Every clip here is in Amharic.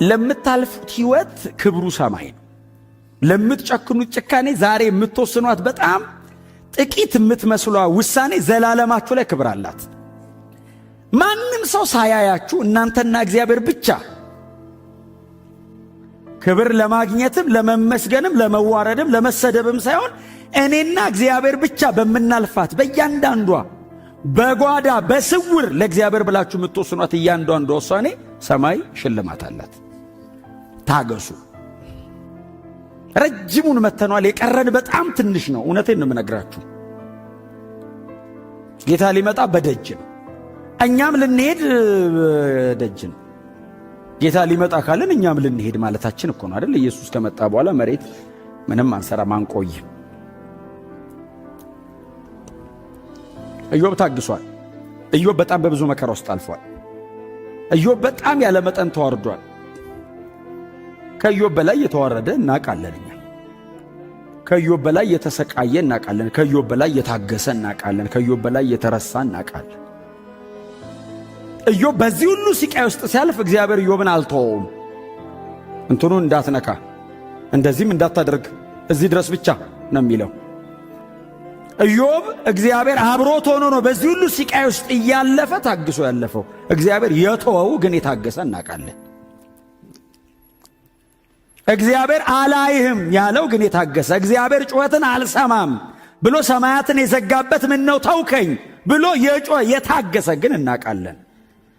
ለምታልፉት ህይወት ክብሩ ሰማይ ነው። ለምትጨክኑት ጭካኔ ዛሬ የምትወስኗት በጣም ጥቂት የምትመስሏ ውሳኔ ዘላለማችሁ ላይ ክብር አላት። ማንም ሰው ሳያያችሁ እናንተና እግዚአብሔር ብቻ ክብር ለማግኘትም ለመመስገንም ለመዋረድም ለመሰደብም ሳይሆን እኔና እግዚአብሔር ብቻ በመናልፋት በእያንዳንዷ በጓዳ በስውር ለእግዚአብሔር ብላችሁ የምትወስኗት እያንዳንዷ ውሳኔ ሰማይ ሽልማት አላት። ታገሱ። ረጅሙን መተኗል። የቀረን በጣም ትንሽ ነው። እውነቴን ነው የምነግራችሁ። ጌታ ሊመጣ በደጅ ነው። እኛም ልንሄድ ደጅ ነው። ጌታ ሊመጣ ካለን እኛም ልንሄድ ማለታችን እኮ ነው አይደል? ኢየሱስ ከመጣ በኋላ መሬት ምንም አንሰራም አንቆይም። ኢዮብ ታግሷል። ኢዮብ በጣም በብዙ መከራ ውስጥ አልፏል። ኢዮብ በጣም ያለ መጠን ተዋርዷል። ከኢዮብ በላይ የተዋረደ እናውቃለን። እኛ ከኢዮብ በላይ የተሰቃየ እናውቃለን። ከኢዮብ በላይ የታገሰ እናውቃለን። ከኢዮብ በላይ የተረሳ እናውቃለን። ኢዮብ በዚህ ሁሉ ስቃይ ውስጥ ሲያልፍ እግዚአብሔር ኢዮብን አልተወውም። እንትኑን እንዳትነካ እንደዚህም እንዳታደርግ እዚህ ድረስ ብቻ ነው የሚለው። ኢዮብ እግዚአብሔር አብሮት ሆኖ ነው በዚህ ሁሉ ስቃይ ውስጥ እያለፈ ታግሶ ያለፈው። እግዚአብሔር የተወው ግን የታገሰ እናውቃለን። እግዚአብሔር አላይህም ያለው ግን የታገሰ፣ እግዚአብሔር ጩኸትን አልሰማም ብሎ ሰማያትን የዘጋበት ምን ነው ተውከኝ ብሎ የታገሰ ግን እናውቃለን።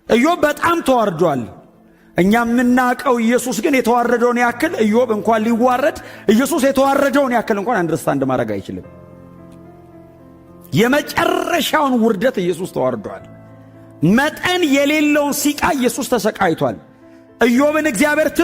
ኢዮብ በጣም ተዋርዷል። እኛ የምናውቀው ኢየሱስ ግን የተዋረደውን ያክል ኢዮብ እንኳን ሊዋረድ ኢየሱስ የተዋረደውን ያክል እንኳን አንደርስታንድ ማድረግ አይችልም። የመጨረሻውን ውርደት ኢየሱስ ተዋርዷል። መጠን የሌለውን ሲቃይ ኢየሱስ ተሰቃይቷል። ኢዮብን እግዚአብሔር